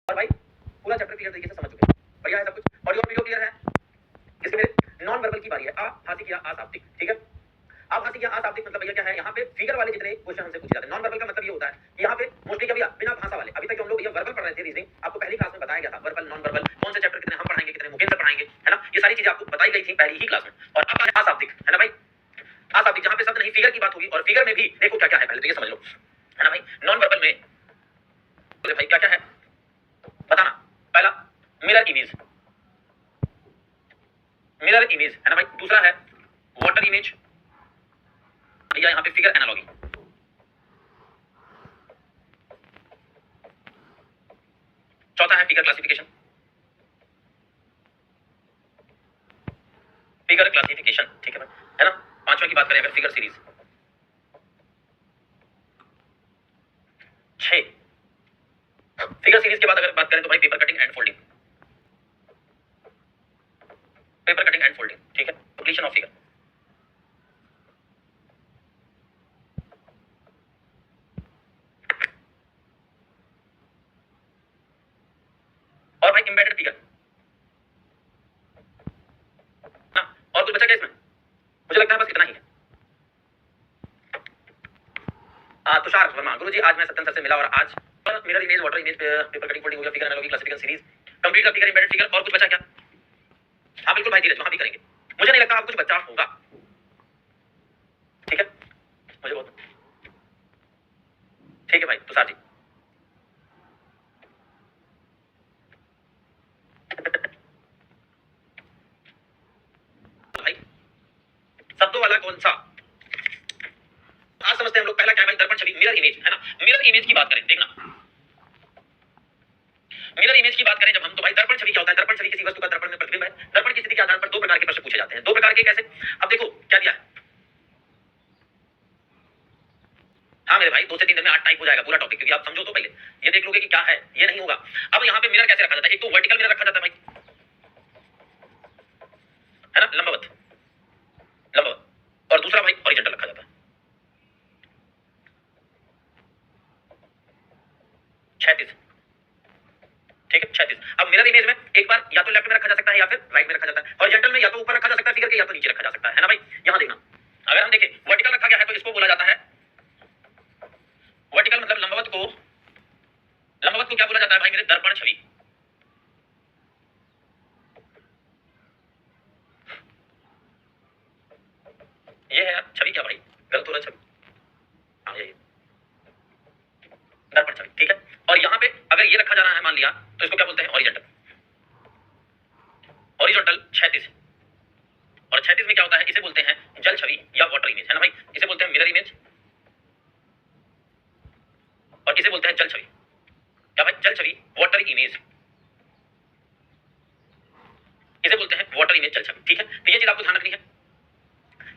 और भाई पूरा चैप्टर क्लियर तरीके से समझ चुके हैं, बढ़िया है सब कुछ, ऑडियो वीडियो क्लियर है। इसके मेरे नॉन वर्बल की बारी है। आ हासिक या अशाब्दिक, ठीक है। आप हासिक या अशाब्दिक मतलब भैया क्या है, यहाँ पे फिगर वाले जितने क्वेश्चन हमसे पूछे जाते हैं। नॉन वर्बल का मतलब ये होता है कि यहाँ पे मोस्टली क्या भैया बिना भाषा वाले। अभी तक जो हम लोग ये वर्बल पढ़ रहे थे रीजनिंग, आपको पहली क्लास में बताया गया था वर्बल नॉन वर्बल कौन से चैप्टर कितने हम पढ़ाएंगे, कितने मुकेंद्र पढ़ाएंगे, है ना। ये सारी चीजें आपको बताई गई थी पहली ही क्लास में। और अब है अशाब्दिक, है ना भाई। अशाब्दिक जहाँ पे शब्द नहीं फिगर की बात होगी, और फिगर में भी देखो क्या क्या है, पहले तो ये समझ लो, है ना भाई। नॉन वर्बल में भाई क्या क्या है बताना। पहला मिरर इमेज, मिरर इमेज, है ना भाई। दूसरा है वाटर इमेज, भैया यहाँ पे फिगर एनालॉगी। चौथा है फिगर क्लासिफिकेशन, फिगर क्लासिफिकेशन, ठीक है भाई, है ना। पांचवा की बात करें अगर फिगर सीरीज। 6 फिगर सीरीज के बाद अगर बात करें तो भाई paper cutting and folding, paper cutting and folding, ठीक है। Completion of figure. और भाई एम्बेडेड फिगर ना। और कुछ बचा क्या इसमें? मुझे लगता है बस इतना ही है। तुषार वर्मा, गुरुजी आज मैं सत्यन सर से मिला और आज mirror image, water image, paper cutting folding हो गया, figure analogy, classification series complete का फिगर एम्बेडेड फिगर। और कुछ बचा क्या? हाँ बिल्कुल भाई धीरज, वहां भी करेंगे। मुझे नहीं लगता आप कुछ बचा होगा, ठीक है। मुझे बहुत ठीक है भाई तुषार जी। भाई शब्दों वाला कौन सा? आज समझते हैं हम लोग। पहला क्या है भाई? दर्पण छवि, मिरर इमेज, है ना। मिरर इमेज की बात करें, देखना मिरर इमेज की बात करें जब हम, तो भाई दर्पण छवि क्या होता है? दर्पण छवि किसी वस्तु का दर्पण में प्रतिबिंब है। दर्पण की स्थिति के आधार पर दो प्रकार के प्रश्न पूछे जाते हैं। दो प्रकार के कैसे? अब देखो क्या दिया है। हाँ मेरे भाई 2 से 3 दिन में 8 टाइप हो जाएगा पूरा टॉपिक, क्योंकि आप समझो तो पहले ये देख लोगे कि क्या है, ये नहीं होगा। अब यहाँ पे मिरर कैसे रखा जाता है? एक तो वर्टिकल मिरर रखा जाता है भाई, है ना, लंबवत, लंबवत। और दूसरा भाई हॉरिजॉन्टल रखा जाता है, 36, ठीक है 36। अब मिरर इमेज में एक बार या तो लेफ्ट में रखा जा सकता है या फिर राइट में रखा जाता है। हॉरिजॉन्टल में या तो ऊपर रखा जा सकता है फिगर के, या तो नीचे रखा जा सकता है ना भाई। यहाँ देखना, अगर हम देखें वर्टिकल रखा गया है तो इसको बोला जाता है वर्टिकल, मतलब लंबवत को, लंबवत को क्या बोला जाता है भाई मेरे? दर्पण छवि। ये है छवि, क्या भाई गलत हो रहा है छवि, हाँ ये दर्पण छवि, ठीक है। और यहाँ पे अगर ये रखा जाना है मान लिया, तो इसको क्या बोलते हैं? Horizontal, horizontal 36। और 36 में क्या होता है? इसे बोलते हैं जल छवि या वाटर इमेज, है ना भाई। इसे बोलते हैं मिरर इमेज और इसे बोलते हैं जल छवि। क्या भाई? जल छवि, वाटर इमेज, इसे बोलते हैं वाटर इमेज, जल छवि, ठीक है। तो ये चीज आपको ध्यान रखनी है।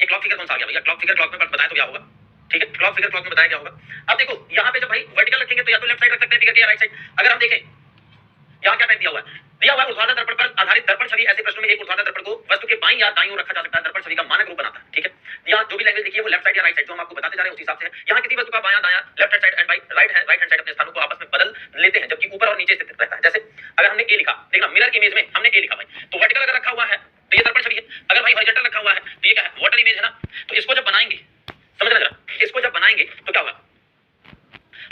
ये क्लॉक फिगर कौन सा आ गया भैया? क्लॉक फिगर क्लॉक में बताया तो क्या होगा, ठीक है। क्लॉक फिगर क्लॉक में बताया क्या होगा? अब देखो यहाँ पे जब भाई वर्टिकल रखेंगे तो या तो लेफ्ट साइड रख सकते हैं फिगर के, या राइट साइड। अगर हम देखें यहाँ क्या दिया हुआ है? दिया हुआ है ऊर्ध्वाधर दर्पण पर आधारित दर्पण छवि। ऐसे प्रश्नों में एक ऊर्ध्वाधर दर्पण को वस्तु के बाईं या दाईं ओर रखा जा सकता है। दर्पण छवि का मानक रूप बनाता है, ठीक है। यहाँ जो भी लैंग्वेज देखिए वो लेफ्ट साइड या राइट साइड, जो हम आपको बताते जा रहे हैं उस हिसाब से है। यहाँ किसी वस्तु का बायां दायां, left hand side and right hand side अपने स्थानों को आपस में बदल लेते हैं, जबकि ऊपर और नीचे स्थित रहता है। जैसे अगर हमने ए लिखा, देखना मिरर इमेज में हमने ए लिखा भाई, तो वर्टिकल अगर रखा हुआ है तो ये दर्पण छवि है। अगर भाई हॉरिजॉन्टल रखा हुआ है तो ये क्या है? वाटर इमेज, है ना। तो इसको जब बनाएंगे, समझना जरा, इसको जब बनाएंगे तो क्या होगा?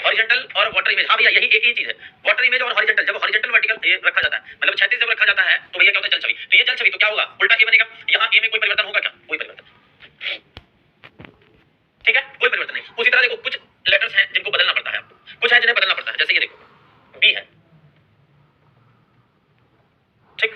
हॉरिजॉन्टल और वाटर इमेज, हाँ भैया यही एक ही चीज है। वाटर इमेज और हॉरिजॉन्टल, जब हॉरिजॉन्टल वर्टिकल ये रखा जाता है, मतलब 36 जब रखा जाता है तो भैया क्या होता है? जल छवि। तो ये जल छवि तो क्या होगा? उल्टा ए बनेगा। यहाँ ए में कोई परिवर्तन होगा क्या? कोई परिवर्तन, ठीक है, कोई परिवर्तन नहीं। उसी तरह देखो कुछ लेटर्स हैं जिनको बदलना पड़ता है आपको, कुछ है जिन्हें बदलना पड़ता है। जैसे ये देखो बी है, ठीक।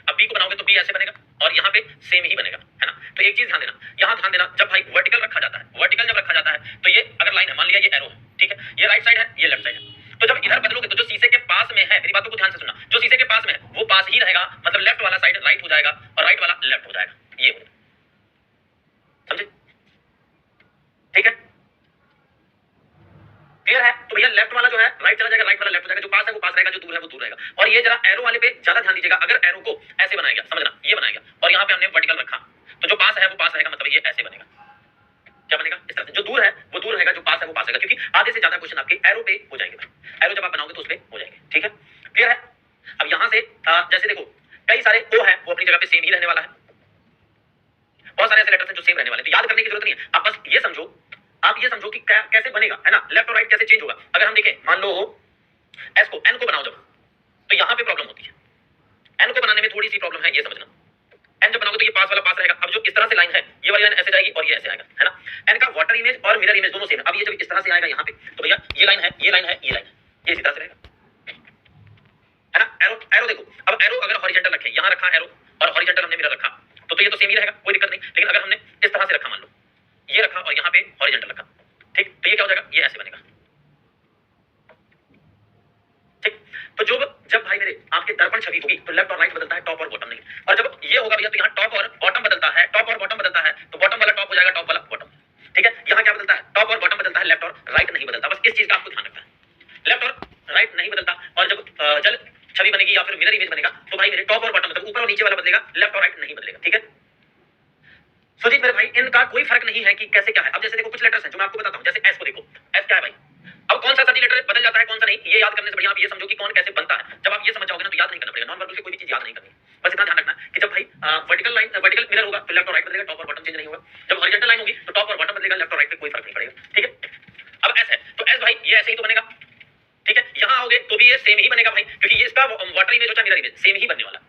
अब बी को बनाओगे तो बी ऐसे बनेगा और यहाँ पे सेम ही बनेगा, है ना। तो एक चीज ध्यान देना, यहाँ ध्यान देना, जब भाई वर्टिकल रखा जाता है, वर्टिकल जब रखा जाता है तो ये अगर लाइन है, मान लिया ये एरो है, ठीक है, ये राइट साइड है, ये लेफ्ट साइड है। तो जब इधर बदलोगे तो जो शीशे के पास में है, मेरी बातों को ध्यान से सुनना, जो शीशे के पास में है वो पास ही रहेगा, मतलब लेफ्ट वाला साइड राइट हो जाएगा और राइट वाला लेफ्ट हो जाएगा, ये हो, समझे, ठीक है, क्लियर है। तो भैया लेफ्ट वाला जो है राइट चला जाएगा, राइट वाला लेफ्ट हो जाएगा, जो पास है वो पास रहेगा, जो दूर है वो दूर रहेगा। और ये जरा एरो वाले पे ज्यादा ध्यान दीजिएगा। अगर एरो को ऐसे बनाया गया, समझना ये बनाया गया और यहाँ पे हमने वर्टिकल रखा, तो जो पास है वो पास रहेगा, मतलब ये ऐसे बनेगा, क्या बनेगा? इस तरह से। जो दूर है वो दूर रहेगा, जो पास है वो पास रहेगा, क्योंकि आधे से ज्यादा क्वेश्चन आपके एरो पे हो जाएंगे भाई। एरो जब आप बनाओगे तो उस पे हो जाएंगे, ठीक है। ठीक है, क्लियर है। अब यहां से जैसे देखो कई सारे ओ है वो अपनी जगह पे सेम ही रहने वाला है, बहुत सारे ऐसे लेटर्स हैं जो सेम रहने वाले हैं, तो याद करने की जरूरत नहीं है, आप बस ये समझो, आप ये समझो कि कैसे बनेगा, है ना, लेफ्ट और राइट कैसे चेंज होगा। अगर हम देखें, मान लो एस को एन को बनाओ जब, तो यहां पे प्रॉब्लम होती है, एन को बनाने में थोड़ी सी प्रॉब्लम है, ये समझना। एन जब बनाओगे तो ये पास वाला पास रहेगा, अब जो इस तरह से लाइन है ये वाली लाइन ऐसे जाएगी और ये ऐसे आएगा, है ना। एन का वाटर इमेज और मिरर इमेज दोनों सेम है, अब ये जब इस तरह से आएगा यहाँ पे, तो भैया ये लाइन है, ये लाइन है, ये लाइन है, ये इसी तरह से रहेगा, है ना। एरो एरो देखो, अब एरो अगर हॉरिजॉन्टल रखे, यहाँ रखा एरो और हॉरिजॉन्टल हमने मिरर रखा, तो ये तो सेम ही रहेगा, कोई दिक्कत नहीं। लेकिन अगर हमने इस तरह से रखा, मान लो ये रखा और यहाँ पे हॉरिजॉन्टल रखा, ठीक, तो ये क्या हो जाएगा, ये ऐसे बनेगा, ठीक। तो जब भाई मेरे आपके दर्पण छवि होगी तो लेफ्ट और राइट बदलता है, टॉप और बॉटम नहीं। और जब ये होगा भैया तो यहाँ टॉप और बॉटम बदलता है, टॉप और बॉटम बदलता है, तो बॉटम वाला टॉप हो जाएगा, टॉप वाला बॉटम, ठीक है। यहाँ क्या बदलता है, टॉप और बॉटम बदलता है, लेफ्ट और राइट नहीं बदलता, बस इस चीज का आपको ध्यान रखना है, लेफ्ट और राइट नहीं बदलता। और जब जल छवि बनेगी या फिर मिरर इमेज बनेगा तो भाई मेरे टॉप और बॉटम मतलब ऊपर और नीचे वाला बदलेगा, लेफ्ट और राइट नहीं बदलेगा, ठीक है। सुजीत मेरे भाई इनका कोई फर्क नहीं है कि कैसे क्या है। अब जैसे देखो कुछ लेटर्स हैं जो मैं आपको बताता हूं, जैसे एस को देखो, एस क्या है भाई, अब कौन सा सभी लेटर बदल जाता है कौन सा नहीं, ये याद करने से बढ़िया आप ये समझो कि कौन कैसे बनता है। जब आप ये समझ जाओगे ना तो याद नहीं करना पड़ेगा, नॉन वर्बल से कोई भी चीज याद नहीं करनी, बस इतना ध्यान रखना कि जब भाई वर्टिकल लाइन वर्टिकल मिरर होगा तो लेफ्ट और राइट बदलेगा, टॉप और बॉटम चेंज नहीं होगा। जब हॉरिजॉन्टल लाइन होगी तो टॉप और बॉटम बदलेगा, लेफ्ट और राइट पे कोई फर्क नहीं पड़ेगा, ठीक है। अब एस है तो एस भाई ये ऐसे ही तो बनेगा, ठीक है। यहां आओगे तो भी ये सेम ही बनेगा भाई, क्योंकि ये इसका वाटर इमेज होता है, मिरर इमेज सेम ही बनने वाला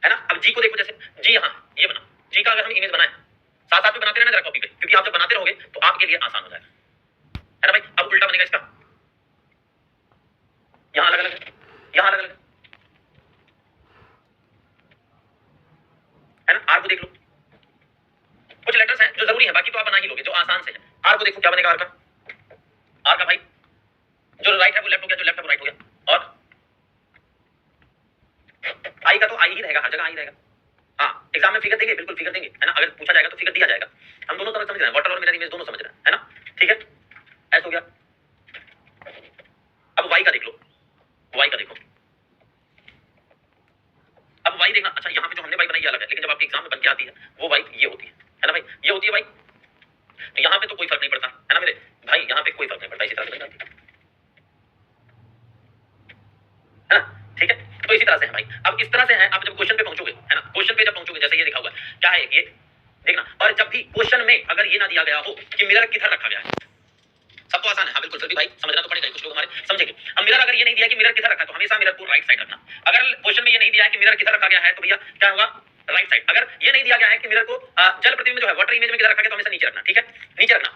है ना। अब जी को देखो, जैसे जी यहाँ ये बना, जी का अगर हम इमेज बनाए साथ साथ में बनाते रहना जरा कॉपी पे, क्योंकि आप जब बनाते रहोगे तो आपके लिए आसान हो जाएगा, है ना भाई। अब उल्टा बनेगा इसका, यहां अलग अलग, यहां अलग अलग, है ना। आर को देख लो, कुछ लेटर्स हैं जो जरूरी है, बाकी तो आप बना ही लोगे जो आसान से है। आर को देखो क्या बनेगा, आर का भाई जो राइट है वो लेफ्ट हो गया, जो लेफ्ट है वो राइट हो गया। और आई का तो आई ही रहेगा, हर जगह आई रहेगा। हाँ, एग्जाम में फिगर देंगे, बिल्कुल फिगर देंगे, है ना। अगर पूछा जाएगा तो फिगर दिया जाएगा, हम दोनों तरफ समझ रहे हैं, वाटर और मिरर इमेज दोनों समझ रहे हैं, है ना, ठीक है। ऐसा हो गया। अब वाई का देख लो, वाई का देखो, अब वाई देखना, अच्छा यहाँ पे जो हमने वाई बनाई ये अलग है, लेकिन जब आपके एग्जाम में बन के आती है वो वाई ये होती है ना भाई, ये होती है वाई। तो यहाँ पे तो कोई फर्क नहीं पड़ता, है ना मेरे भाई, यहाँ पे कोई फर्क नहीं पड़ता, इसी तरह से बन जाती है ना, ठीक है। तो इसी तरह से है भाई। अब इस तरह से है, आप जब क्वेश्चन पे पहुंचोगे, है ना, क्वेश्चन पे जब पहुंचोगे, जैसे ये लिखा हुआ है क्या है ये देखना। और जब भी क्वेश्चन में अगर ये ना दिया गया हो कि मिरर किधर रखा गया है, सब तो आसान है, हाँ बिल्कुल, फिर भी भाई समझना तो पड़ेगा, कुछ लोग हमारे समझेंगे। अब मिरर अगर ये नहीं दिया कि मिरर किधर रखा है तो हमेशा मिरर को राइट साइड रखना। अगर क्वेश्चन में ये नहीं दिया है कि मिरर किधर रखा गया है तो भैया क्या होगा, राइट साइड। अगर ये नहीं दिया गया है कि मिरर को जल प्रतिबिंब जो है वाटर इमेज में किधर रखा गया तो हमेशा नीचे रखना, ठीक है, नीचे रखना,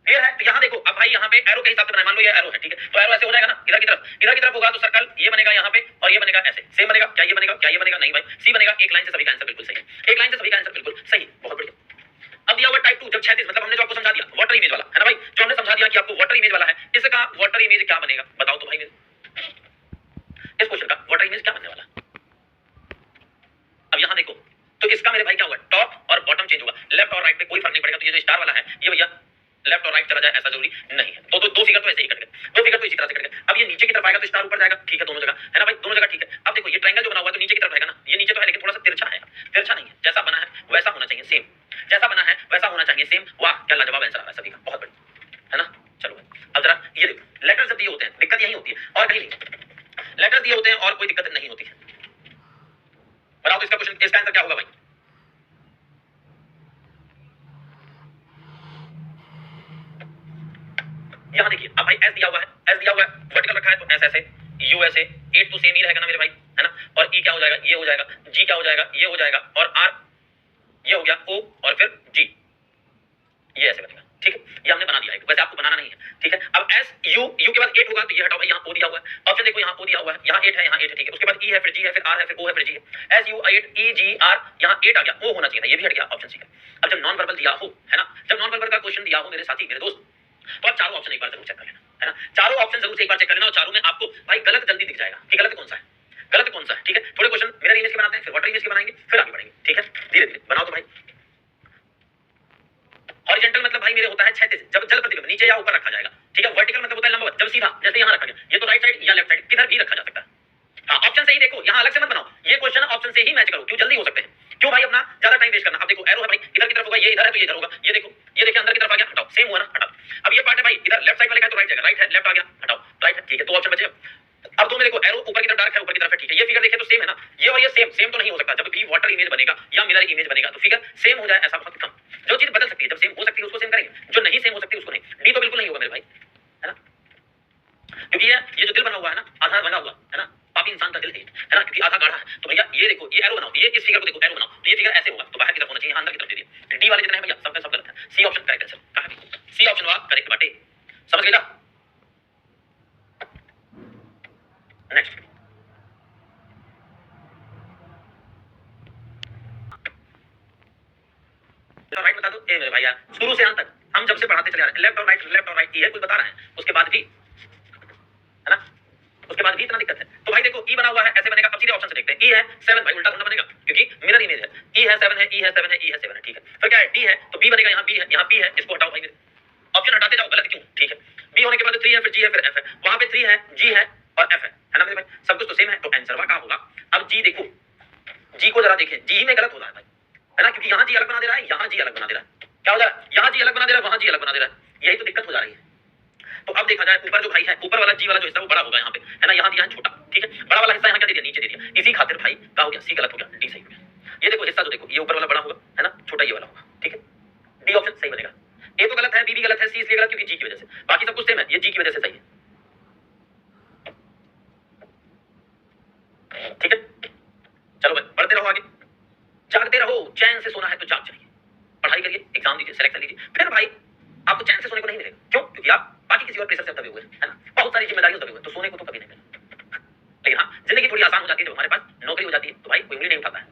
क्लियर है। तो यहाँ देखो, अब भाई यहाँ पे एरो के हिसाब से बनाए, मान लो ये एरो है, ठीक है, तो एरो ऐसे हो जाएगा ना, इधर की तरफ होगा तो सर्कल ये बनेगा यहाँ पे और ये बनेगा ऐसे, सेम बनेगा। क्या ये बनेगा, क्या ये बनेगा, नहीं भाई, सी बनेगा। एक लाइन से सभी का आंसर बिल्कुल सही है, एक लाइन से सभी का आंसर बिल्कुल सही, बहुत बढ़िया। अब दिया हुआ टाइप 2, जब 36, मतलब हमने जो आपको समझा दिया वाटर इमेज वाला, है ना भाई, जो हमने समझा दिया कि आपको वाटर इमेज वाला है, इसका वाटर इमेज क्या बनेगा बताओ तो भाई मेरे, इस क्वेश्चन का वाटर इमेज क्या बनने वाला। अब यहाँ देखो, तो इसका मेरे भाई क्या होगा, टॉप और बॉटम चेंज होगा, लेफ्ट और राइट पे कोई फर्क नहीं पड़ेगा। तो ये जो स्टार वाला है ये भैया लेफ्ट और राइट चला जाए ऐसा जरूरी नहीं है। दो फिगर तो ऐसे ही कट गए, दो फिगर तो इसी तरह से कट गए। अब ये नीचे की तरफ आएगा तो स्टार ऊपर जाएगा, ठीक है, दोनों जगह, है ना भाई, दोनों जगह ठीक है। अब देखो ये ट्रायंगल जो बना हुआ है तो नीचे की तरफ रहेगा ना, ये नीचे तो है लेकिन थोड़ा सा तिरछा है, तिरछा नहीं है, जैसा बना है वैसा होना चाहिए, सेम जैसा बना है वैसा होना चाहिए, सेम। वाह क्या लाजवाब आंसर आ रहा है सभी का, बहुत बढ़िया, है ना। चलो अब जरा ये देखो, लेटर्स जब दिए होते हैं दिक्कत यही होती है और कहीं नहीं, लेटर्स दिए होते हैं और कोई दिक्कत नहीं होती है। बताओ तो इसका क्वेश्चन, इसका आंसर क्या होगा भाई, यहां देखिए। अब भाई एस दिया हुआ है, एस दिया हुआ है, वर्टिकल रखा है तो एस ऐसे, यू ऐसे, 8 तो सेम ही रहेगा ना मेरे भाई, है ना। और ई क्या हो जाएगा, ये हो जाएगा, जी क्या हो जाएगा, ये हो जाएगा, और आर ये हो गया, ओ और फिर जी, ये ऐसे बनेगा, ठीक है। ये हमने बना दिया है, वैसे आपको बनाना नहीं है, ठीक है। अब एस यू, यू के बाद 8 होगा तो ये हटाओ भाई, यहाँ ओ दिया हुआ है, ऑप्शन देखो यहाँ ओ दिया हुआ है, यहाँ 8 है, यहाँ 8 है, ठीक है। उसके बाद ई है, फिर जी है, फिर आर है, फिर ओ है, फिर जी है। S U 8 E G R, यहाँ 8 आ गया, ओ होना चाहिए था, ये भी हट गया, ऑप्शन सी है। अब जब नॉन वर्बल दिया हो, है ना, जब नॉन वर्बल का क्वेश्चन दिया हो मेरे साथी मेरे दोस्त, तो आप चारों ऑप्शन एक बार जरूर चेक कर लेना, है ना, चारों ऑप्शन जरूर से एक बार चेक कर लेना। और चारों में आपको भाई गलत जल्दी दिख जाएगा कि गलत कौन सा है, गलत कौन सा है, ठीक है। थोड़े क्वेश्चन मिरर इमेज के बनाते हैं, फिर वाटर इमेज के बनाएंगे, फिर आगे बढ़ेंगे, ठीक है, धीरे धीरे बनाओ। तो भाई हॉरिजॉन्टल मतलब भाई मेरे होता है क्षैतिज, जब जल प्रतिबिंब नीचे या ऊपर रखा जाएगा, ठीक है। वर्टिकल मतलब होता है लंबवत, जब सीधा, जैसे यहाँ रखा गया, ये तो राइट साइड या लेफ्ट साइड किधर भी रखा जा सकता है। हाँ, ऑप्शन से ही देखो, यहाँ अलग से मत बनाओ, ये क्वेश्चन ऑप्शन से ही मैच करो, क्यों जल्दी हो सकते हैं, क्यों भाई अपना ज्यादा टाइम वेस्ट करना। अब देखो एरो है भाई, इधर की तरफ होगा, ये इधर है तो ये इधर होगा, ये देखो, ये देखिए अंदर की तरफ आ गया, हटाओ, सेम हुआ ना, हटाओ। अब ये पार्ट है भाई, इधर लेफ्ट साइड वाले का तो राइट जाएगा, राइट है, लेफ्ट आ गया, हटाओ, राइट है, ठीक है, 2 ऑप्शन बचे। अब दो में देखो एरो ऊपर की तरफ डार्क है, ऊपर की तरफ है, ठीक है। ये फिगर देखे तो सेम है ना, ये और ये सेम सेम तो नहीं हो सकता। जब भी वाटर इमेज बनेगा या मिरर इमेज बनेगा तो फिगर सेम हो जाए ऐसा बहुत कम। जो चीज बदल सकती है, जब सेम हो सकती है उसको सेम करेंगे, जो नहीं सेम हो सकती उसको नहीं। डी तो बिल्कुल नहीं होगा मेरे भाई, है ना, क्योंकि ये जो दिल बना हुआ है ना, आधा रंगा हुआ है ना, पापी इंसान का दिल है ना, क्योंकि आधा गाढ़ा है। तो भैया ये देखो, ये एरो बनाओ, ये इस फिगर को देखो, एरो बनाओ तो ये फिगर ऐसे होगा, तो बाहर की तरफ होना चाहिए, अंदर की तरफ दे दिया। डी वाले जितने हैं भैया सब सब गलत है। सी ऑप्शन करेक्ट आंसर, कहां है सी ऑप्शन वाला करेक्ट बाटे, समझ गए ना। नेक्स्ट राइट बता दो। ए मेरे भाई यार, शुरू से अंत तक हम जब से पढ़ाते चले आ रहे हैं, लेफ्ट और राइट ये कुछ बता रहे हैं, उसके बाद भी है ना, उसके बाद भी इतना दिक्कत है। तो भाई देखो ई बना हुआ है, ऐसे बनेगा। अब सीधे ऑप्शन से देखते हैं। ई है 7 भाई, उल्टा थोड़ा बनेगा क्योंकि मिरर इमेज है। ई है 7 है, ई है 7 है, ई है 7 है, ठीक है। फिर क्या है, डी है तो बी बनेगा, यहाँ बी है, यहाँ पी है, इसको हटाओ भाई, ऑप्शन हटाते जाओ, गलत क्यों, ठीक है। बी होने के बाद 3 है, फिर जी है, फिर एफ है, वहां पे 3 है, जी है और एफ है ना मेरे भाई, सब कुछ तो सेम है, तो आंसर क्या होगा। अब जी देखो, जी को जरा देखें, जी ही में गलत हो रहा है भाई, है ना, क्योंकि यहाँ जी अलग बना दे रहा है, यहाँ जी अलग बना दे रहा है। क्या हो जा रहा है, यहाँ जी अलग बना दे रहा है, वहां जी अलग बना दे रहा है, यही तो दिक्कत हो जा रही है। तो अब देखा जाए, ऊपर जो भाई है, ऊपर वाला जी वाला जो हिस्सा वो बड़ा होगा यहाँ पे, है ना, यहाँ दिया है छोटा, ठीक है। बड़ा वाला हिस्सा यहाँ क्या दे दिया, नीचे दे दिया, इसी खातिर भाई क्या हो गया, सी गलत हो गया, डी सही हो गया। ये देखो हिस्सा जो देखो, ये ऊपर वाला बड़ा होगा, है ना, छोटा ये वाला होगा, ठीक है। डी ऑप्शन सही बनेगा। ए तो गलत है, बी भी गलत है, सी इसलिए गलत क्योंकि जी की वजह से, बाकी सब कुछ सेम है, ये जी की वजह से सही है, ठीक है। चलो भाई बढ़ते रहो आगे, जागते रहो, चैन से सोना है तो जाग जाइए, पढ़ाई करिए, एग्जाम दीजिए, सिलेक्शन लीजिए, फिर भाई आपको चैन से सोने को नहीं मिलेगा। क्यों, क्योंकि आप बाकी किसी और प्रेशर से दबे हुए हैं, है ना, बहुत सारी जिम्मेदारियों दबे हुए, तो सोने को तो कभी नहीं मिलेगा। लेकिन हाँ, जिंदगी थोड़ी आसान हो जाती है जब हमारे पास नौकरी हो जाती है, तो भाई कोई उंगली नहीं उठाता है,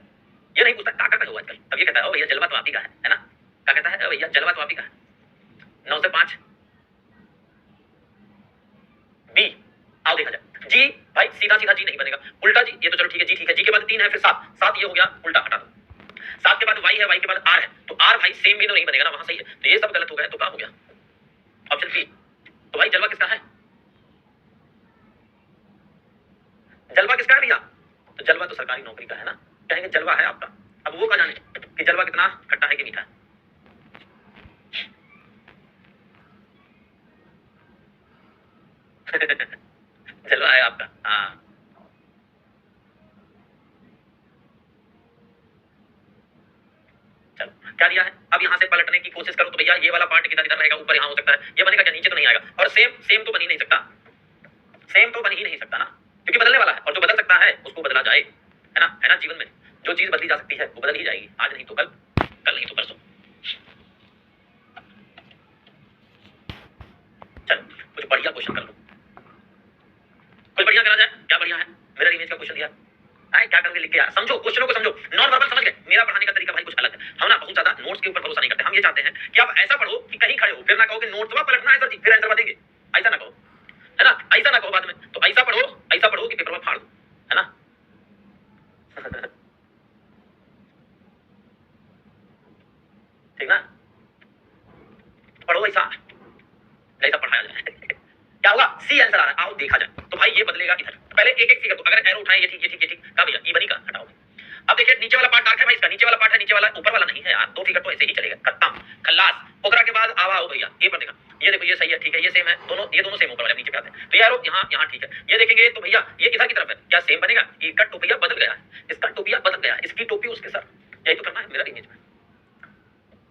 ये नहीं पूछता क्या करता है आजकल, तब ये कहता है ओ भैया जलवा तो आप ही का है ना, क्या कहता है, ओ भैया जलवा तो आप ही का है। 9 से 5 बी, आओ देखा जाए। जी भाई सीधा सीधा जी नहीं बनेगा, उल्टा जी, ये तो चलो ठीक है, जी ठीक है, जी के बाद 3 है, फिर 7, 7 ये हो गया, उल्टा हटा दो। 7 के बाद वाई है, वाई के बाद आर है, तो आर भाई सेम भी तो नहीं बनेगा ना, वहां सही है, तो ये सब गलत हो गया, तो क्या हो गया ऑप्शन बी। तो भाई जलवा किसका है, जलवा किसका है भैया, तो जलवा तो सरकारी नौकरी का है ना, कहेंगे जलवा है आपका। अब वो का जाने कि जलवा कितना खट्टा है कि मीठा है। जलवा है आपका, हाँ। चलो क्या दिया है, अब यहाँ से पलटने की कोशिश करो तो भैया ये वाला पार्ट किधर इधर रहेगा, ऊपर यहाँ हो सकता है, ये बनेगा क्या, नीचे तो नहीं आएगा, और सेम सेम तो बन ही नहीं सकता, सेम तो बन ही नहीं सकता ना, क्योंकि बदलने वाला है, और जो बदल सकता है उसको बदला जाए, है ना, जीवन में जो चीज बदली जा सकती है वो बदल ही जाएगी, आज नहीं तो कल, कल नहीं तो परसों। चलो कुछ बढ़िया क्वेश्चन कर लो, कुछ बढ़िया करा जाए, क्या बढ़िया है, मिरर इमेज का क्वेश्चन दिया है, क्या करोगे लिख के यार, समझो क्वेश्चनों को समझो, नॉन वर्बल समझ गए, मेरा पढ़ाने का तरीका भाई कुछ अलग है, हम ना बहुत ज्यादा नोट्स के ऊपर भरोसा नहीं करते, हम ये चाहते हैं कि आप ऐसा पढ़ो कि कहीं खड़े हो, फिर ना कहो कि नोट्स पलटना है सर जी फिर आंसर देंगे, ऐसा ना कहो, है ना, ऐसा ना कहो बाद में, तो ऐसा पढ़ो कि पेपर में फाड़ दो, है ना। ठीक ना, पढ़ो ऐसा जैसा पढ़ाया जाए। क्या होगा, सी आंसर आ रहा है, आओ देखा जाए। तो भाई ये बदलेगा इधर, पहले एक एक फिगर को अगर एरो उठाएं, ये ठीक ये ठीक ये ठीक, का भैया ई बनी का हटाओ। अब देखिए नीचे वाला पार्ट डार्क है भाई, इसका नीचे वाला पार्ट है, नीचे वाला ऊपर वाला नहीं है यार, 2 फिगर तो ऐसे ही चलेगा, खत्म खल्लास। ओकरा के बाद आवा हो भैया ए पर देखा, ये देखो ये सही है, ठीक है, ये सेम है, दोनों ये दोनों सेम ऊपर वाले नीचे पे आते हैं, तो ये एरो यहाँ यहाँ ठीक है, ये देखेंगे तो भैया ये इधर की तरफ है, क्या सेम बनेगा, इसका टोपिया बदल गया है, इसका टोपिया बदल गया, इसकी टोपी उसके सर, यही तो करना है मिरर इमेज में,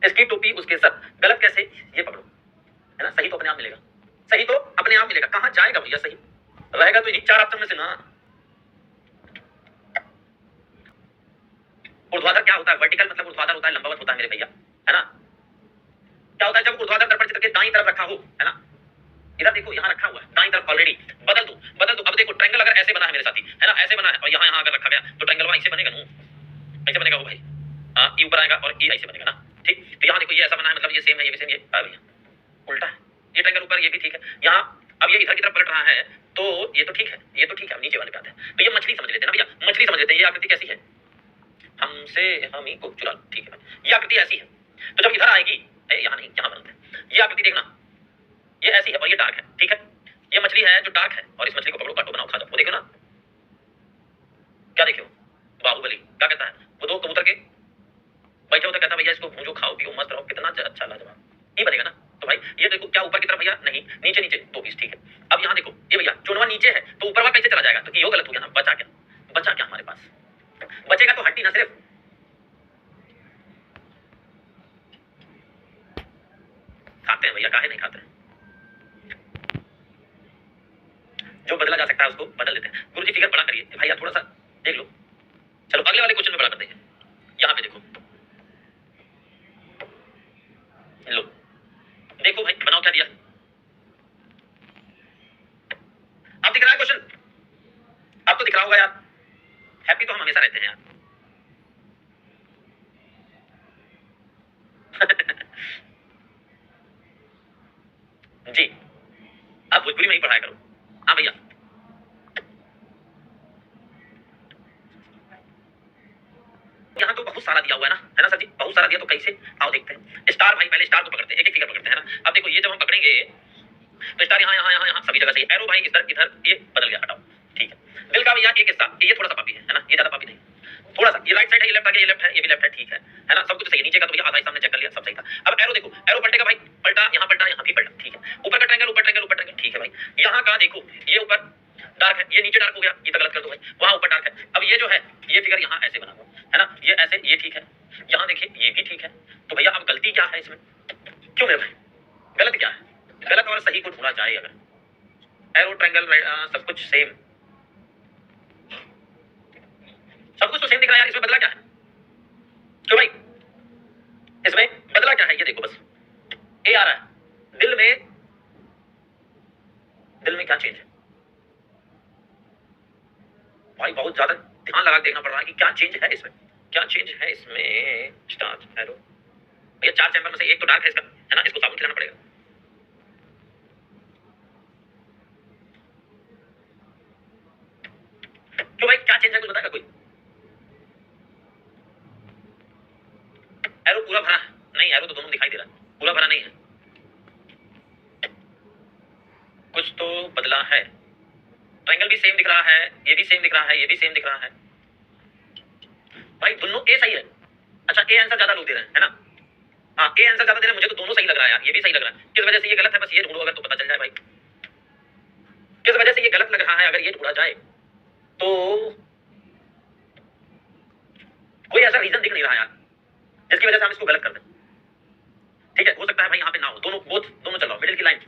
इसकी टोपी उसके सर, गलत कैसे, ये पकड़ो, है ना, सही तो अपने आप मिलेगा, सही तो अपने आप मिलेगा, कहां जाएगा भैया सही रहेगा तो इन्हीं 4 ऑप्शन में से ना। ऊर्ध्वाधर क्या होता है, वर्टिकल मतलब ऊर्ध्वाधर होता है, लंबवत होता है मेरे भैया, है ना। क्या होता है जब ऊर्ध्वाधर दर्पण चित्र के दाईं तरफ रखा हो, है ना, इधर देखो यहाँ रखा हुआ है दाईं तरफ ऑलरेडी, बदल दो। अब देखो ट्रायंगल अगर ऐसे बना है मेरे साथी, है ना, ऐसे बना है और यहाँ यहाँ अगर रखा गया तो ट्रायंगल वहां ऐसे बनेगा ना, ऐसे बनेगा वो भाई, हाँ ये ऊपर आएगा और ये ऐसे बनेगा ना, ठीक। तो यहाँ देखो ये ऐसा बना है, मतलब ये सेम है, ये भी सेम, ये भैया उल्टा है, ये ट्रायंगल ऊपर ये भी ठीक है, यहाँ अब ये इधर की तरफ पलट रहा है, तो ये तो ठीक है, ये तो ठीक है, अब नीचे वाले पे आते हैं, तो ये मछली समझ लेते हैं ना भैया, मछली समझ लेते हैं, ये आकृति कैसी है, हमसे हम ही को चुरा, ठीक है, ये आकृति ऐसी है, तो जब इधर आएगी, यहाँ नहीं यहाँ बनते हैं, ये आकृति देखना, ये ऐसी है और ये डार्क है, ठीक है, ये मछली है जो डार्क है, और इस मछली को पकड़ो काटो बनाओ खा जाओ, वो देखो ना, क्या देखो, बाहुबली क्या कहता है, वो 2 कबूतर के बैठे होता, कहता भैया इसको भूंजो खाओ पियो मस्त रहो, कितना अच्छा लाजवाब, ये बनेगा ना। तो भाई ये देखो क्या ऊपर की तरफ भैया नहीं, नीचे नीचे 2 पीस, ठीक है। अब यहाँ देखो ये भैया चुनवा नीचे है तो ऊपर वाला कैसे चला जाएगा, तो ये गलत हो गया ना। बचा क्या, बचा क्या हमारे पास, बचेगा तो हड्डी ना सिर्फ। खाते हैं भैया, काहे नहीं खाते हैं, जो बदला जा सकता है उसको बदल देते हैं। गुरुजी फिगर बड़ा करिए भैया, थोड़ा सा देख लो। चलो अगले वाले क्वेश्चन में बड़ा करते हैं। यहाँ पे देखो, लो देखो भाई बनाओ क्या दिया। अब दिख रहा है क्वेश्चन, अब तो दिख रहा होगा यार। हैप्पी तो हम हमेशा रहते हैं यार। जी आप भोजपुरी में ही पढ़ाया करो। हाँ भैया यहाँ तो बहुत सारा दिया हुआ है ना सर जी, बहुत सारा दिया तो कैसे, आओ देखते हैं। स्टार भाई पहले स्टार को पकड़ते हैं, एक एक फिगर पकड़ते हैं ना। अब देखो ये जब हम पकड़ेंगे तो स्टार यहाँ यहाँ यहाँ यहाँ सभी जगह से, एरो भाई इधर इधर ये बदल गया, हटाओ ठीक है। दिल का भैया एक हिस्सा, ये थोड़ा सा पापी है ना, ये ज्यादा पापी नहीं, थोड़ा सा ये राइट साइड है, ये लेफ्ट आ गया, ये लेफ्ट है, ये भी लेफ्ट है, ठीक है ना। सब कुछ सही है, नीचे का तो भैया आधा ही सामने चेक कर लिया, सब सही था। अब एरो देखो, एरो पलटेगा भाई, पलटा यहाँ भी पलटा, ठीक है। ऊपर का ट्रायंगल, ऊपर ट्रायंगल, ऊपर ट्रायंगल, ठीक है भाई। यहाँ का देखो ये ऊपर डार्क है, ये नीचे डार्क हो गया, ये तो गलत कर दो भाई, वहां ऊपर डार्क है। अब ये जो है ये फिगर यहाँ ऐसे बना हुआ है ना, ये ऐसे, ये ठीक है। यहाँ देखिए ये भी ठीक है। तो भैया अब गलती क्या है इसमें, क्यों मेरे भाई गलत क्या है, गलत और सही को ढूंढा जाए अगर। एरो ट्रायंगल सब कुछ सेम, सब कुछ तो सेम दिख रहा है यार, इसमें बदला क्या है, क्यों भाई इसमें बदला क्या है, ये देखो बस ए आ रहा है। दिल में क्या चेंज है भाई, बहुत ज्यादा ध्यान लगा के देखना पड़ रहा है कि क्या चेंज है इसमें, क्या चेंज है इसमें। स्टार एरो भैया 4 चैम्बर में से एक तो डार्क है इसका, है ना, इसको साबुन खिलाना पड़ेगा। क्यों भाई क्या चेंज है, कुछ बताएगा कोई। एरो पूरा भरा नहीं, एरो तो दोनों दिखाई दे रहा है, पूरा भरा नहीं है, कुछ तो बदला है। ट्रायंगल भी सेम दिख रहा है, ये भी सेम दिख रहा है, ये भी सेम दिख रहा है भाई, दोनों ए सही है। अच्छा ए आंसर ज्यादा लोग दे रहे हैं, है ना, हाँ ए आंसर ज्यादा दे रहे हैं, मुझे तो दोनों सही लग रहा है यार, ये भी सही लग रहा है। किस वजह से ये गलत है, बस ये ढूंढो अगर तो पता चल जाए भाई, किस वजह से ये गलत लग रहा है, अगर ये ढूंढा जाए तो कोई ऐसा रीजन दिख नहीं रहा यार जिसकी वजह से हम इसको गलत कर दें। ठीक है, हो सकता है भाई यहाँ पे ना हो, दोनों बोथ दोनों चल रहा हो, मिडिल की लाइन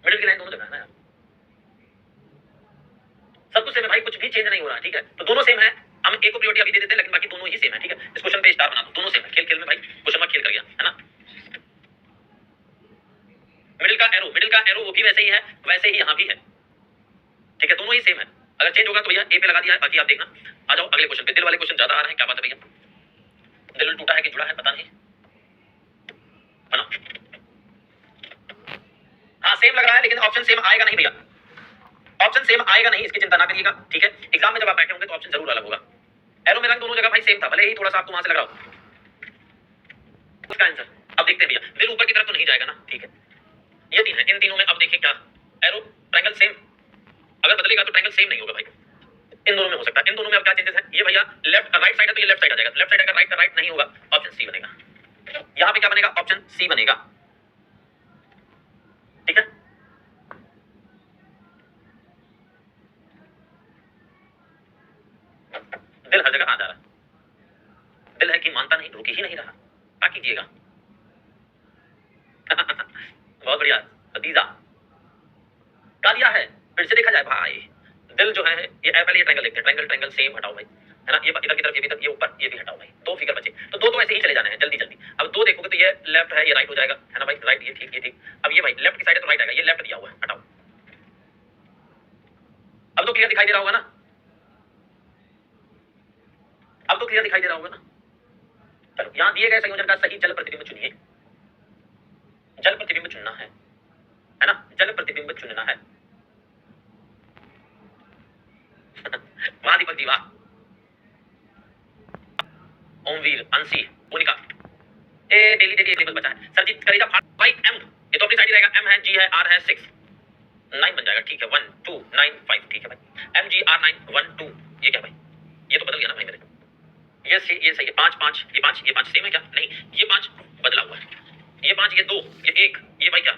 दोनों जगह है ना यार, सब कुछ सेम है भाई, कुछ भी चेंज नहीं हो रहा है, ठीक है। तो दोनों सेम है, हम एक को प्रायोरिटी अभी दे देते हैं, लेकिन बाकी दोनों ही सेम है, ठीक है। इस क्वेश्चन पे स्टार बना दो, दोनों सेम है, खेल खेल में भाई क्वेश्चन मार्क खेल कर गया, है ना। मिडिल का एरो वो भी वैसे ही है, वैसे ही यहाँ भी है, ठीक है, दोनों ही सेम है। अगर चेंज होगा तो भैया ए पे लगा दिया है, बाकी आप देखना। आ जाओ अगले क्वेश्चन पे, दिल वाले क्वेश्चन ज्यादा आ रहे हैं, क्या बात है भैया, दिल टूटा है कि जुड़ा है पता नहीं, बनाओ। हाँ सेम लग रहा है, लेकिन ऑप्शन सेम आएगा नहीं भैया, ऑप्शन सेम आएगा नहीं, इसकी चिंता ना करिएगा, ठीक है। एग्जाम में जब आप बैठे होंगे तो ऑप्शन जरूर अलग होगा। एरो में रंग दोनों जगह भाई सेम था, भले ही थोड़ा सा आपको वहां से लग रहा हो। उसका आंसर अब देखते हैं भैया, दिल ऊपर की तरफ तो नहीं जाएगा ना, ठीक है। ये तीन है, इन तीनों में अब देखिए क्या, एरो ट्रायंगल सेम, अगर बदलेगा तो ट्रायंगल सेम नहीं होगा भाई, इन दोनों में हो सकता है। इन दोनों में अब क्या चेंजेस है, ये भैया लेफ्ट राइट साइड है तो ये लेफ्ट साइड आ जाएगा, लेफ्ट साइड अगर राइट का राइट नहीं होगा ऑप्शन सी बनेगा। यहाँ पे क्या बनेगा, ऑप्शन सी बनेगा, ठीक है। दिल हर जगह आ जा रहा है, दिल है कि मानता नहीं, रुक ही नहीं रहा, क्या कीजिएगा। बहुत बढ़िया भतीजा का दिया है, फिर से देखा जाए भाई, दिल जो है ये पहले ये ट्रायंगल देखते हैं, ट्रायंगल सेम हटाओ भाई, है ना, ये इधर की तरफ ये भी, ये ऊपर ये भी हटाओ भाई, दो फिगर बचे, तो दो तो ऐसे ही चले जाने हैं जल्दी जल्दी। अब दो देखोगे तो ये लेफ्ट है, ये राइट हो जाएगा, है ना भाई, राइट ये ठीक, ये ठीक। अब ये भाई लेफ्ट की साइड है तो राइट आएगा, ये लेफ्ट दिया हुआ है, हटाओ। अब तो क्लियर दिखाई दे रहा होगा ना, अब तो क्लियर दिखाई दे रहा होगा ना। चलो यहाँ दिए गए संयोजन का सही जल प्रतिबिंब चुनिए, जल प्रतिबिंब चुनना है ना, जल प्रतिबिंब चुनना है। वाह दीपक जी वाह, ओमवीर, अंशी, मोनिका, ए डेली टेबल बचा है सर जी, करेगा भाई एम, ये तो अपनी साइड ही रहेगा, एम है, जी है, आर है, 6 9 बन जाएगा, ठीक है, 1 2 9 5, ठीक है भाई, एम जी आर 9 1 2, ये क्या भाई, ये तो बदल गया ना भाई मेरे, ये सही है, 5 5, ये 5 सेम है क्या, नहीं ये 5 बदला हुआ है, ये 5 ये 2 ये 1, ये भाई क्या,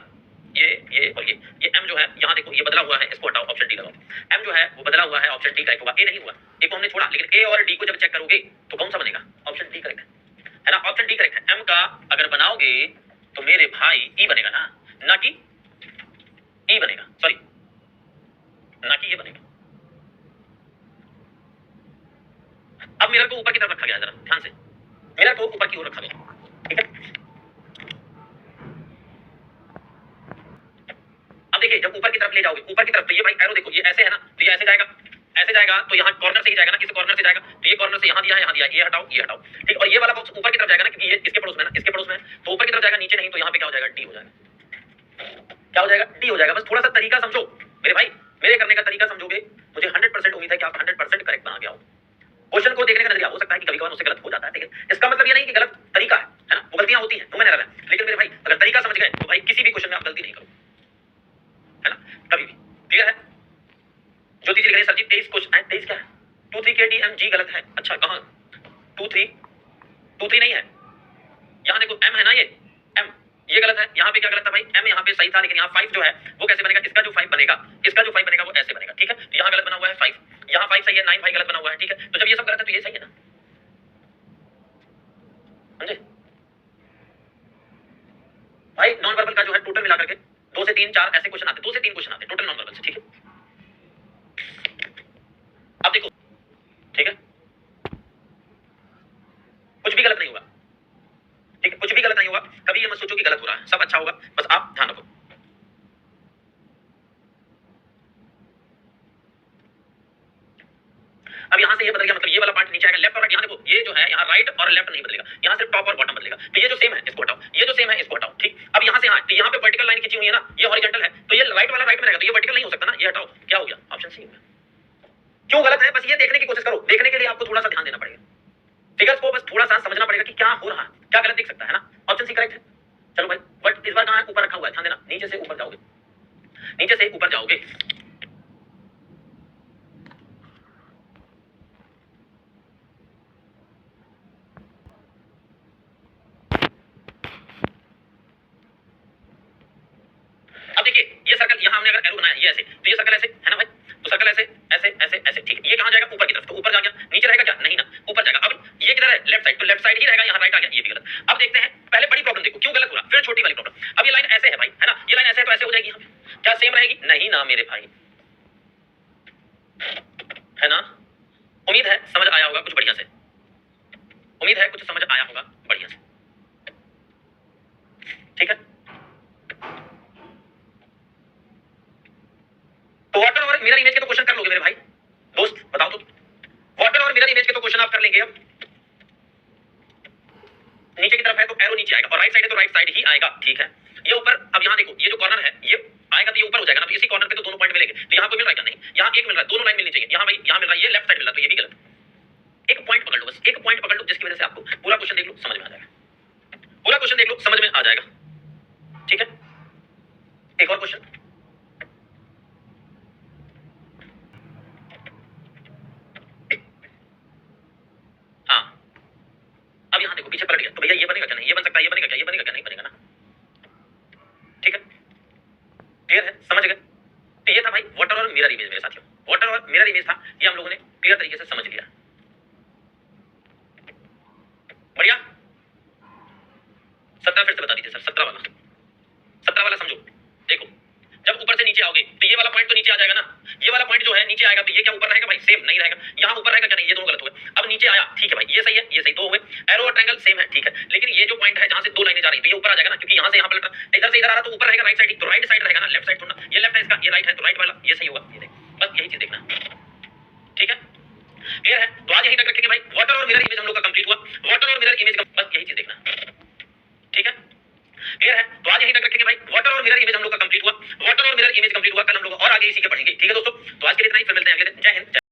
ये और ये m जो है यहाँ देखो ये बदला हुआ है, इसको हटाओ, ऑप्शन डी लगाओ। m जो है वो बदला हुआ है, ऑप्शन डी करेक्ट होगा। a नहीं हुआ, a को हमने छोड़ा, लेकिन a और d को जब चेक करोगे तो कौन सा बनेगा? ऑप्शन डी करेक्ट है ना, ऑप्शन डी करेक्ट है। m का अगर बनाओगे तो मेरे भाई e बनेगा ना कि e बनेगा, सॉरी ना कि ये बनेगा। अब मिरर को ऊपर की तरफ रखा गया, जरा ध्यान से, मिरर को ऊपर की ओर रखा गया, ठीक है। अब देखिए जब ऊपर की तरफ ले जाओगे, ऊपर की तरफ, तो ये भाई एरो देखो, ये ऐसे है ना, तो ये ऐसे जाएगा, ऐसे जाएगा, तो यहाँ कॉर्नर से ही जाएगा ना, किस कॉर्नर से जाएगा, तो ये कॉर्नर से यहाँ दिया है, यहाँ दिया है, ये हटाओ, ये हटाओ, ठीक। और ये वाला बॉक्स ऊपर की तरफ जाएगा ना, क्योंकि ये इसके पड़ोस में ना, इसके पड़ोस में, तो ऊपर की तरफ जाएगा, नीचे नहीं, तो यहाँ पे क्या हो जाएगा? डी हो जाएगा। क्या हो जाएगा? डी हो जाएगा। बस थोड़ा सा तरीका समझो मेरे भाई, मेरे करने का तरीका समझोगे, मुझे 100% उम्मीद है कि आप 100% करेक्ट बना के आओ। क्वेश्चन को देखने का नजरिया हो सकता है कि कभी-कभी उससे गलत हो जाता है, ठीक है। इसका मतलब ये नहीं कि गलत तरीका है ना, वो गलतियां होती हैं, ह्यूमन एरर है, लेकिन मेरे भाई अगर तरीका समझ गए तो भाई किसी भी क्वेश्चन में आप गलती नहीं करो, है ना, कभी भी। क्लियर है? ज्योति जी लिख रहे हैं सर जी 23 क्वेश्चन है, 23 क्या है? 2 3 के डी एम जी गलत है। अच्छा कहां? 2 3 नहीं है, यहां देखो m है ना, ये m ये गलत है। यहाँ पे क्या गलत था भाई? m यहाँ पे सही था, लेकिन यहाँ 5 जो है वो कैसे बनेगा? इसका जो 5 बनेगा, इसका जो 5 बनेगा वो ऐसे बनेगा, ठीक है। तो यहाँ गलत बना हुआ है 5, यहाँ 5 सही है, 9 भाई गलत बना हुआ है, ठीक है। तो जब ये सब गलत है तो ये सही है ना, समझे भाई? नॉन वर्बल का जो है टोटल मिलाकर के 2 से 3 4 ऐसे क्वेश्चन आते हैं, 2 से 3 क्वेश्चन आते हैं टोटल नॉन वर्बल से, ठीक है। अब देखो, ठीक है, कुछ भी गलत नहीं होगा, ठीक है, कुछ भी गलत नहीं होगा, कभी ये मत सोचो कि गलत हो रहा है, सब अच्छा होगा, बस आप ध्यान रखो। अब यहां से ये बदल गया, मतलब ये वाला पार्ट नीचे आएगा, लेफ्ट और राइट। यहां देखो ये जो है, यहां राइट और लेफ्ट नहीं बदलेगा, यहां सिर्फ टॉप और बॉटम बदलेगा। तो ये जो सेम है इसको हटाओ, ये जो सेम है इसको हटाओ, ठीक। अब यहां से तो यहां पे वर्टिकल लाइन खींची हुई है ना, ये हॉरिजॉन्टल है, तो ये राइट वाला राइट में रहेगा, तो ये वर्टिकल नहीं हो सकता ना, ये हटाओ। क्या हो गया? ऑप्शन सी हो गया। क्यों गलत है? बस ये देखने की कोशिश करो, देखने के लिए आपको थोड़ा सा ध्यान देना पड़ेगा, फिगर्स को बस थोड़ा सा समझना पड़ेगा कि क्या हो रहा है, क्या गलत दिख सकता है ना। ऑप्शन सी करेक्ट है। चलो भाई, बट इस बार कहां है? ऊपर रखा हुआ है, ध्यान देना, नीचे से ऊपर जाओगे, नीचे से ऊपर जाओगे। अब देखिए ये सर्कल, यहाँ हमने अगर एरो बनाया ये ऐसे, तो ये सर्कल ऐसे है ना भाई, तो सर्कल ऐसे ऐसे ऐसे ऐसे, ठीक है। ये कहां जाएगा? ऊपर की तरफ, तो ऊपर जा गया, नीचे रहेगा क्या? नहीं ना, ऊपर जाएगा। अब ये किधर है? लेफ्ट साइड, तो लेफ्ट साइड ही रहेगा, यहाँ राइट आ गया, ये भी गलत। अब देखते हैं, पहले बड़ी प्रॉब्लम देखो क्यों गलत हो रहा, फिर छोटी वाली प्रॉब्लम। अब ये लाइन ऐसे है भाई, है ना, ये लाइन ऐसे है, तो ऐसे हो जाएगी यहाँ पे, क्या सेम रहेगी? नहीं ना मेरे भाई, है ना। उम्मीद है समझ आया होगा कुछ बढ़िया से, उम्मीद है कुछ समझ आया होगा बढ़िया से, ठीक है। तो वाटर और मिरर इमेज के तो क्वेश्चन कर लोगे मेरे भाई दोस्त, बताओ तो, वाटर और मिरर इमेज के तो क्वेश्चन आप कर लेंगे। अब नीचे की तरफ है तो एरो नीचे आएगा, और राइट साइड है तो राइट साइड ही आएगा, ठीक है। ये ऊपर, अब यहाँ देखो ये जो कॉर्नर है ये आएगा तो ये ऊपर हो जाएगा ना, तो इसी कॉर्नर पे तो दोनों पॉइंट मिलेंगे। तो यहाँ कोई मिल रहा है क्या? नहीं, यहाँ एक मिल रहा है, दोनों लाइन मिलनी चाहिए। यहाँ भाई यहाँ मिल रहा है, ये लेफ्ट साइड मिल रहा है, तो ये भी गलत। एक पॉइंट पकड़ लो, बस एक पॉइंट पकड़ लो, जिसकी वजह से आपको पूरा क्वेश्चन देख लो समझ में आ जाएगा, पूरा क्वेश्चन देख लो समझ में आ जाएगा, ठीक है। एक और क्वेश्चन, हाँ अब यहाँ देखो पीछे पलट गया, तो भैया ये बनेगा क्या? नहीं, ये बन सकता है, ये बनेगा क्या? ये बनेगा क्या? नहीं बनेगा ना, ठीक है। क्लियर है? समझ गए? तो ये था भाई वाटर और मिरर इमेज मेरे साथियों, वाटर और मिरर इमेज था, ये हम लोगों ने क्लियर तरीके से समझ लिया, बढ़िया। 17 फिर से बता दीजिए सर, 17 वाला समझो। देखो जब ऊपर से नीचे आओगे तो ये वाला पॉइंट तो नीचे आ जाएगा ना, ये वाला पॉइंट जो है नीचे आएगा, तो ये क्या ऊपर रहेगा भाई? सेम नहीं रहेगा। यहाँ ऊपर रहेगा क्या? नहीं, ये दोनों गलत हो गए। अब नीचे आया, ठीक है भाई, ये सही है, ये सही, दो हुए। एरो और ट्रायंगल सेम है, ठीक है, लेकिन ये जो पॉइंट है जहां से दो लाइनें जा रही है, तो ये ऊपर आ जाएगा ना, क्योंकि यहाँ से यहाँ पलट रहा, इधर से इधर आ रहा, तो ऊपर रहेगा राइट साइड, तो राइट साइड रहेगा ना, लेफ्ट साइड थोड़ा। ये लेफ्ट है इसका, ये राइट है, तो राइट वाला ये सही होगा, ये देख, बस यही चीज देखना, ठीक है। क्लियर है? तो आज यहीं तक रखेंगे भाई, वाटर और मिरर इमेज हम लोग का कंप्लीट हुआ, वाटर और मिरर इमेज का बस यही चीज देखना, ठीक है। क्लियर है? तो आज यहीं तक रखेंगे भाई, वाटर और मिरर इमेज हम लोग का कंप्लीट हुआ, वाटर और मिरर इमेज कंप्लीट हुआ, कल हम लोग और आगे इसी के पढ़ेंगे, ठीक है दोस्तों। तो आज के लिए इतना ही, फिर मिलते हैं अगले दिन। जय हिंद।